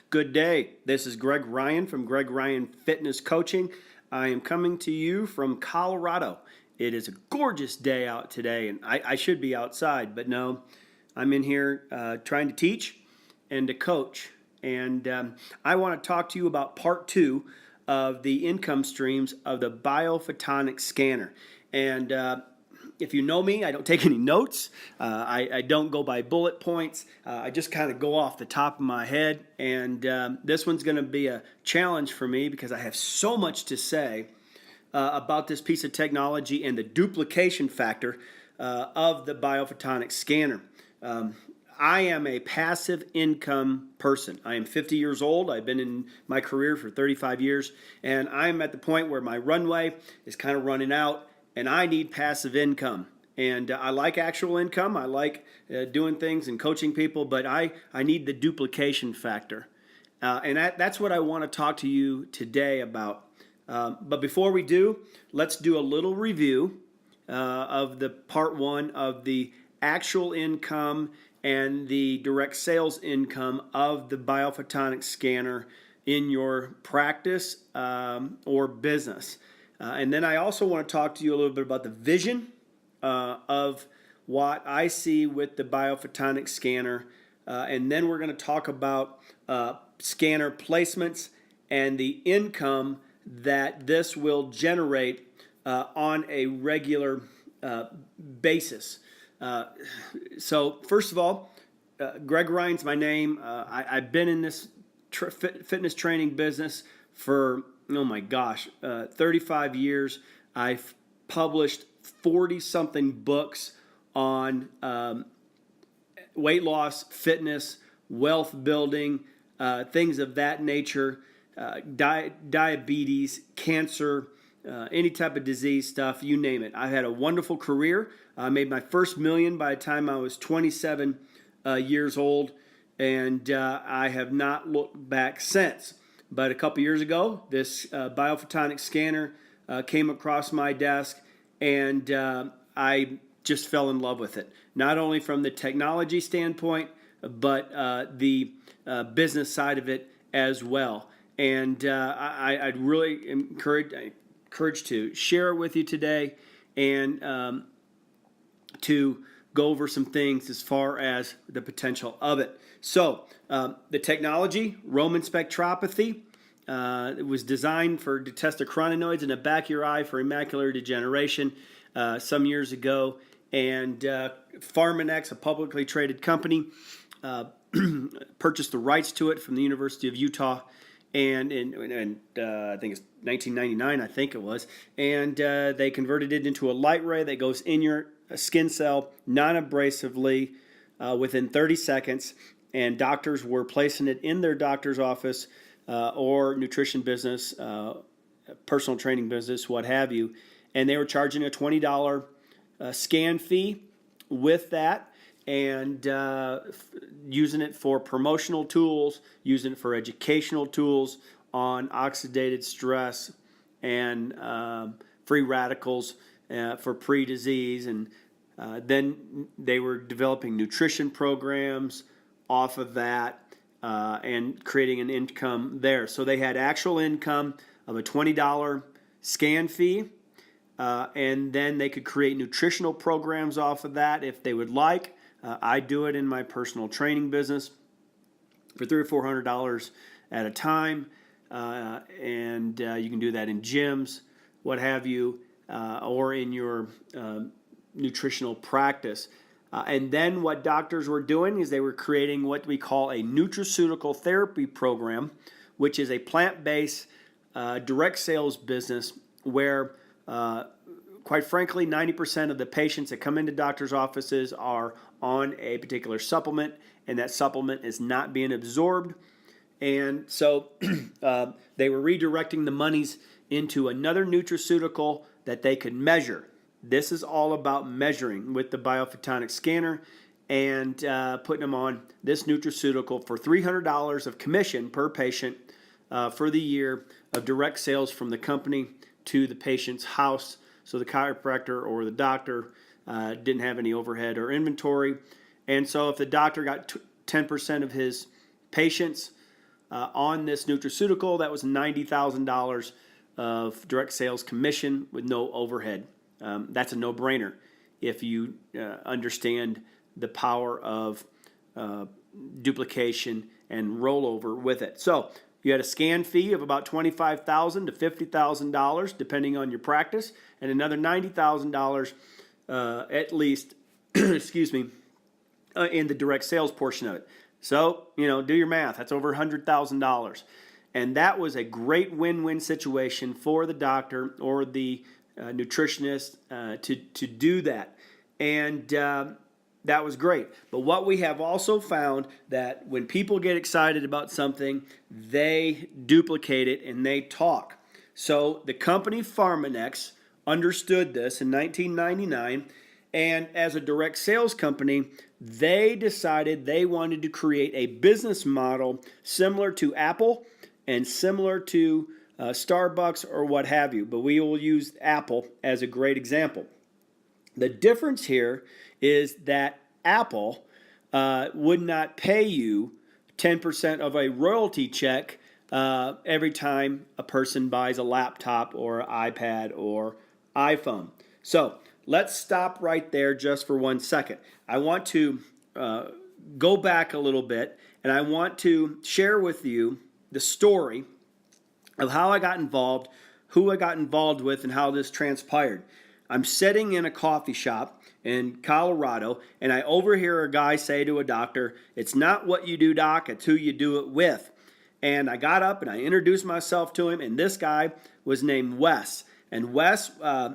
Good day. This is Greg Ryan from Greg Ryan Fitness Coaching. I am coming to you from Colorado. It is a gorgeous day out today, and I should be outside, but no, I'm in here trying to teach and to coach. And I want to talk to you about part two of the income streams of the Biophotonic Scanner. And if you know me, I don't take any notes. I don't go by bullet points. I just kind of go off the top of my head. And this one's going to be a challenge for me because I have so much to say about this piece of technology and the duplication factor of the Biophotonic Scanner. I am a passive income person. I am 50 years old. I've been in my career for 35 years, and I'm at the point where my runway is kind of running out, and I need passive income. And I like actual income. I like doing things and coaching people, but I need the duplication factor. And that's what I want to talk to you today about. But before we do, let's do a little review of the part one of the actual income and the direct sales income of the Biophotonic Scanner in your practice or business. And then I also want to talk to you a little bit about the vision of what I see with the Biophotonic Scanner. And then we're going to talk about scanner placements and the income that this will generate on a regular basis. So first of all, Greg Ryan's my name. I've been in this fitness training business for, 35 years. I've published 40-something books on weight loss, fitness, wealth building, things of that nature, diabetes, cancer, any type of disease stuff, you name it. I've had a wonderful career. I made my first million by the time I was 27 years old, and I have not looked back since. But a couple years ago, this Biophotonic Scanner came across my desk, and I just fell in love with it. Not only from the technology standpoint, but the business side of it as well. And I'd really encourage to share it with you today and to go over some things as far as the potential of it. So the technology, Raman spectropathy, it was designed to test the chronoids in the back of your eye for macular degeneration some years ago. And Pharmanex, a publicly traded company, purchased the rights to it from the University of Utah. And I think it's 1999, I think it was. And they converted it into a light ray that goes in your skin cell non-abrasively within 30 seconds. And doctors were placing it in their doctor's office or nutrition business, personal training business, what have you. And they were charging a $20 scan fee with that. And using it for promotional tools, using it for educational tools on oxidative stress and free radicals for pre-disease. And then they were developing nutrition programs off of that and creating an income there. So they had actual income of a $20 scan fee. And then they could create nutritional programs off of that if they would like. I do it in my personal training business for $300 or $400 at a time, and you can do that in gyms, what have you, or in your nutritional practice. And then what doctors were doing is they were creating what we call a nutraceutical therapy program, which is a plant-based direct sales business where quite frankly, 90% of the patients that come into doctors' offices are on a particular supplement, and that supplement is not being absorbed. And so they were redirecting the monies into another nutraceutical that they could measure. This is all about measuring with the Biophotonic Scanner and putting them on this nutraceutical for $300 of commission per patient for the year of direct sales from the company to the patient's house. So the chiropractor or the doctor didn't have any overhead or inventory. And so if the doctor got 10% of his patients on this nutraceutical. That was $90,000 of direct sales commission with no overhead. That's a no-brainer if you understand the power of duplication and rollover with it. So you had a scan fee of about $25,000 to $50,000 depending on your practice, and another $90,000 at least, excuse me, in the direct sales portion of it. So, do your math. That's over $100,000. And that was a great win-win situation for the doctor or the nutritionist to do that. And that was great. But what we have also found that when people get excited about something, they duplicate it and they talk. So the company Pharmanex understood this in 1999, and as a direct sales company, they decided they wanted to create a business model similar to Apple and similar to Starbucks or what have you, but we will use Apple as a great example. The difference here is that Apple would not pay you 10% of a royalty check every time a person buys a laptop or an iPad or iPhone. So let's stop right there just for 1 second. I want to go back a little bit, and I want to share with you the story of how I got involved, who I got involved with, and how this transpired. I'm sitting in a coffee shop in Colorado, and I overhear a guy say to a doctor, "It's not what you do, doc, it's who you do it with." And I got up and I introduced myself to him, and this guy was named Wes. And Wes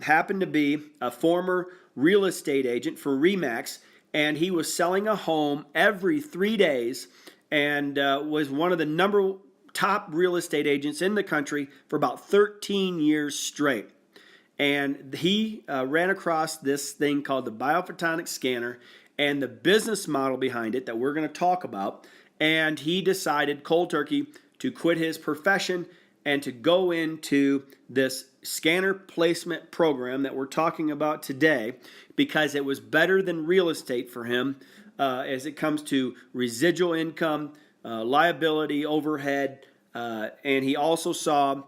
happened to be a former real estate agent for RE/MAX, and he was selling a home every 3 days and was one of the top real estate agents in the country for about 13 years straight. And he ran across this thing called the Biophotonic Scanner and the business model behind it that we're going to talk about. And he decided cold turkey to quit his profession and to go into this scanner placement program that we're talking about today because it was better than real estate for him as it comes to residual income, liability, overhead, and he also saw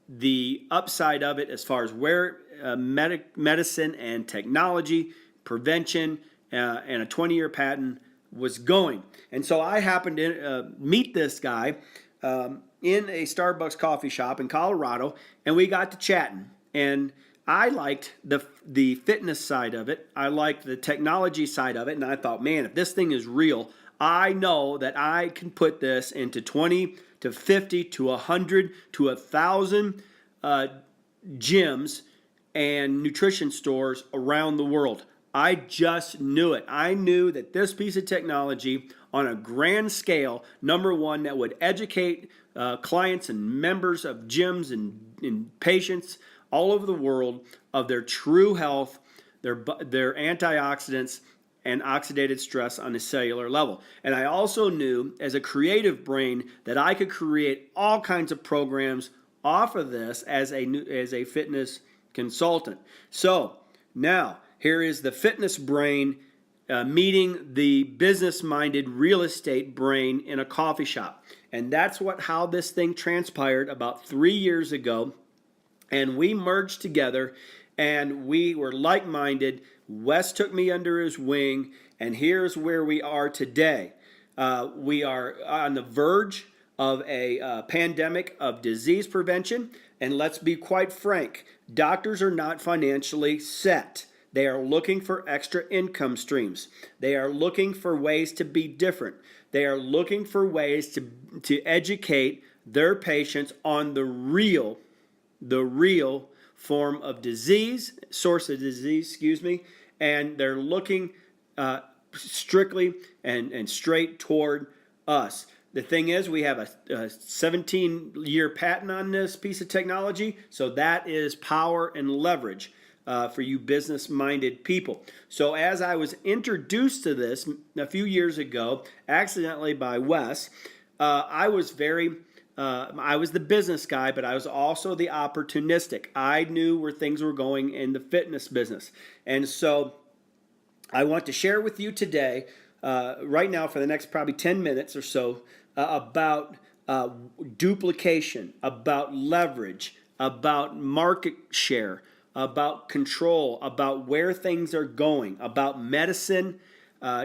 the upside of it as far as where medicine and technology, prevention, and a 20-year patent was going. And so I happened to meet this guy in a Starbucks coffee shop in Colorado, and we got to chatting. And I liked the fitness side of it. I liked the technology side of it, and I thought, man, if this thing is real, I know that I can put this into 20 to 50 to 100 to 1,000 gyms and nutrition stores around the world. I just knew it. I knew that this piece of technology on a grand scale, number one, that would educate clients and members of gyms and patients all over the world of their true health, their antioxidants, and oxidative stress on a cellular level. And I also knew as a creative brain that I could create all kinds of programs off of this as a fitness consultant. So now here is the fitness brain meeting the business-minded real estate brain in a coffee shop. And that's how this thing transpired about 3 years ago. And we merged together and we were like-minded. Wes took me under his wing, and here's where we are today. We are on the verge of a pandemic of disease prevention, and let's be quite frank, doctors are not financially set. They are looking for extra income streams. They are looking for ways to be different. They are looking for ways to educate their patients on the real form of disease, source of disease, and they're looking strictly and straight toward us. The thing is, we have a 17-year patent on this piece of technology, so that is power and leverage for you business-minded people. So as I was introduced to this a few years ago, accidentally by Wes, I was the business guy, but I was also the opportunistic. I knew where things were going in the fitness business. And so I want to share with you today, right now for the next probably 10 minutes or so, about duplication, about leverage, about market share, about control, about where things are going, about medicine,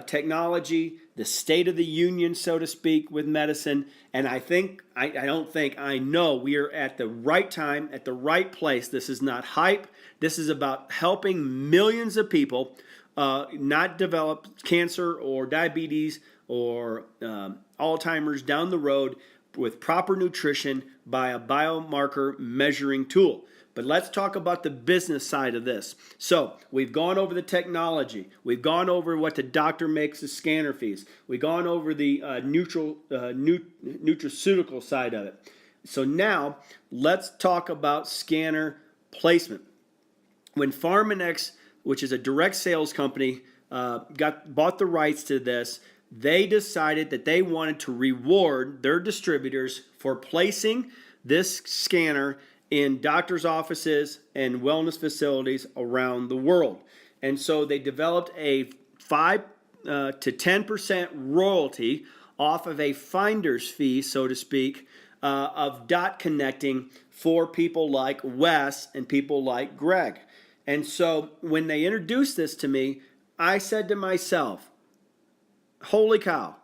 technology, the state of the union, so to speak, with medicine. And I know we are at the right time, at the right place. This is not hype. This is about helping millions of people not develop cancer or diabetes or Alzheimer's down the road with proper nutrition by a biomarker measuring tool. But let's talk about the business side of this. So we've gone over the technology. We've gone over what the doctor makes as scanner fees. We've gone over the nutraceutical side of it. So now let's talk about scanner placement. When PharmaNex, which is a direct sales company, bought the rights to this, they decided that they wanted to reward their distributors for placing this scanner in doctors' offices and wellness facilities around the world. And so they developed a 5 to 10% royalty off of a finder's fee, so to speak, of dot connecting for people like Wes and people like Greg. And so when they introduced this to me, I said to myself, holy cow,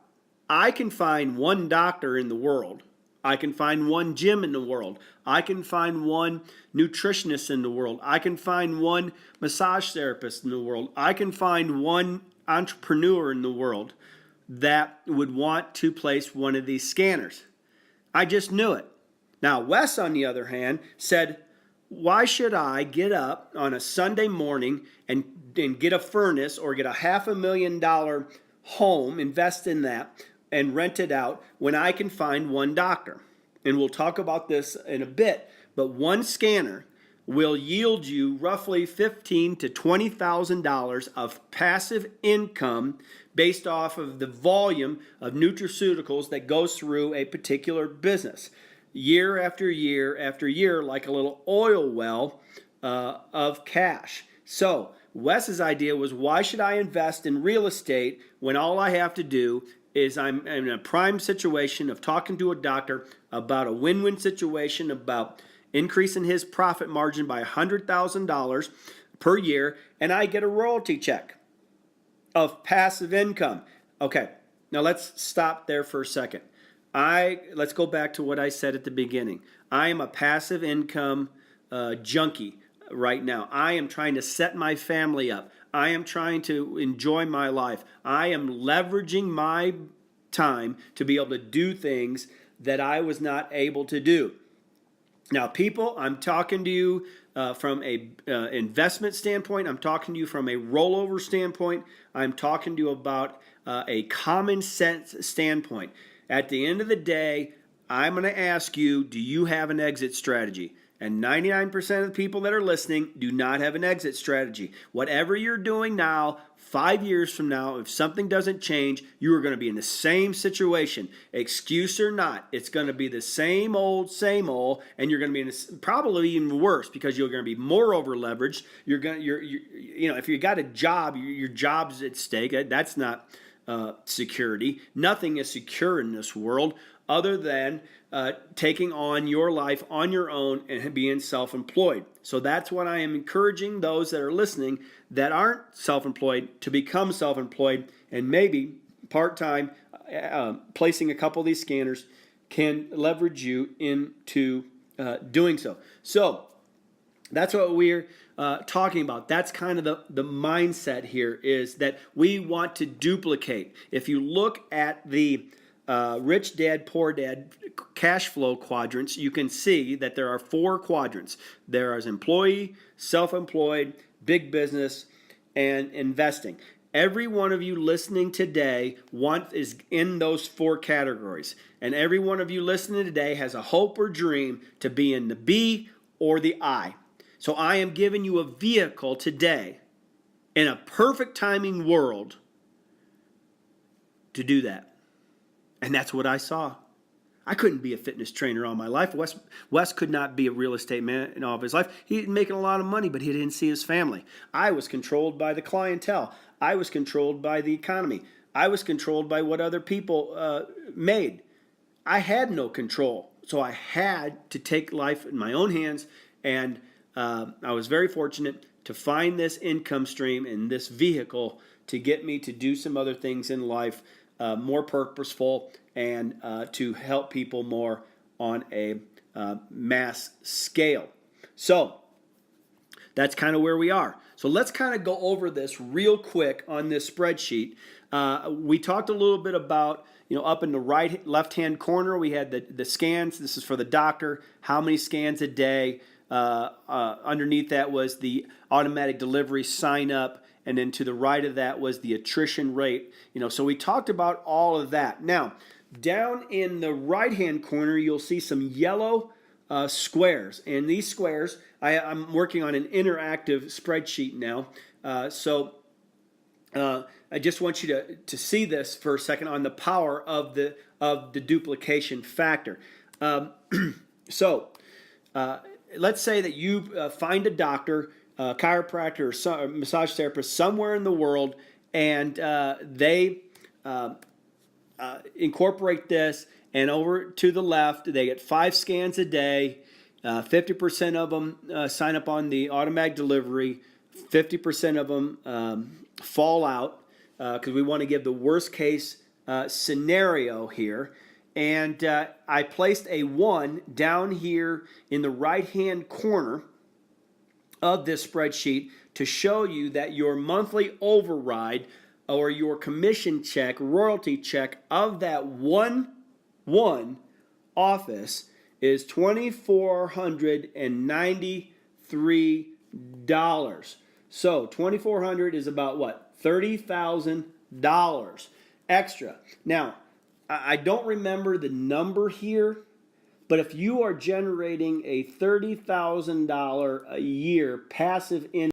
I can find one doctor in the world. I can find one gym in the world. I can find one nutritionist in the world. I can find one massage therapist in the world. I can find one entrepreneur in the world that would want to place one of these scanners. I just knew it. Now, Wes, on the other hand, said, why should I get up on a Sunday morning and get a furnace or get a $500,000 home, invest in that, and rent it out when I can find one doctor? And we'll talk about this in a bit, but one scanner will yield you roughly $15,000 to $20,000 of passive income based off of the volume of nutraceuticals that goes through a particular business. Year after year after year, like a little oil well of cash. So Wes's idea was, why should I invest in real estate when all I have to do is I'm in a prime situation of talking to a doctor about a win-win situation, about increasing his profit margin by $100,000 per year, and I get a royalty check of passive income. Okay, now let's stop there for a second. Let's go back to what I said at the beginning. I am a passive income junkie right now. I am trying to set my family up. I am trying to enjoy my life. I am leveraging my time to be able to do things that I was not able to do. Now, people, I'm talking to you from a investment standpoint. I'm talking to you from a rollover standpoint. I'm talking to you about a common sense standpoint. At the end of the day, I'm going to ask you, do you have an exit strategy? And 99% of the people that are listening do not have an exit strategy. Whatever you're doing now, 5 years from now, if something doesn't change, you are going to be in the same situation. Excuse or not, it's going to be the same old, and you're going to be in this, probably even worse, because you're going to be more over leveraged. If you got a job, your job's at stake. That's not security. Nothing is secure in this world other than taking on your life on your own and being self-employed. So that's what I am encouraging those that are listening that aren't self-employed to become self-employed, and maybe part-time placing a couple of these scanners can leverage you into doing so. So that's what we're talking about. That's kind of the mindset here, is that we want to duplicate. If you look at the Rich Dad, Poor Dad cash flow quadrants, you can see that there are 4 quadrants. There is employee, self-employed, big business, and investing. Every one of you listening today is in those 4 categories. And every one of you listening today has a hope or dream to be in the B or the I. So I am giving you a vehicle today in a perfect timing world to do that. And that's what I saw. I couldn't be a fitness trainer all my life. Wes could not be a real estate man in all of his life. He's making a lot of money, but he didn't see his family. I was controlled by the clientele. I was controlled by the economy. I was controlled by what other people made. I had no control. So I had to take life in my own hands, and I was very fortunate to find this income stream and this vehicle to get me to do some other things in life, more purposeful, and to help people more on a mass scale. So that's kind of where we are. So let's kind of go over this real quick on this spreadsheet. We talked a little bit about, up in the left-hand corner, we had the scans. This is for the doctor, how many scans a day. Underneath that was the automatic delivery sign up. And then to the right of that was the attrition rate. So we talked about all of that. Now, down in the right-hand corner, you'll see some yellow squares. And these squares, I'm working on an interactive spreadsheet now. So I just want you to see this for a second on the power of the duplication factor. So let's say that you find a doctor, a chiropractor, or a massage therapist somewhere in the world, and they incorporate this, and over to the left, they get 5 scans a day. 50% of them sign up on the automatic delivery. 50% of them fall out because we want to give the worst case scenario here. And I placed a 1 down here in the right-hand corner of this spreadsheet to show you that your monthly override or your commission check, royalty check of that one office is $2,493. So $2,400 is about what? $30,000 extra. Now, I don't remember the number here, but if you are generating a $30,000 a year passive income,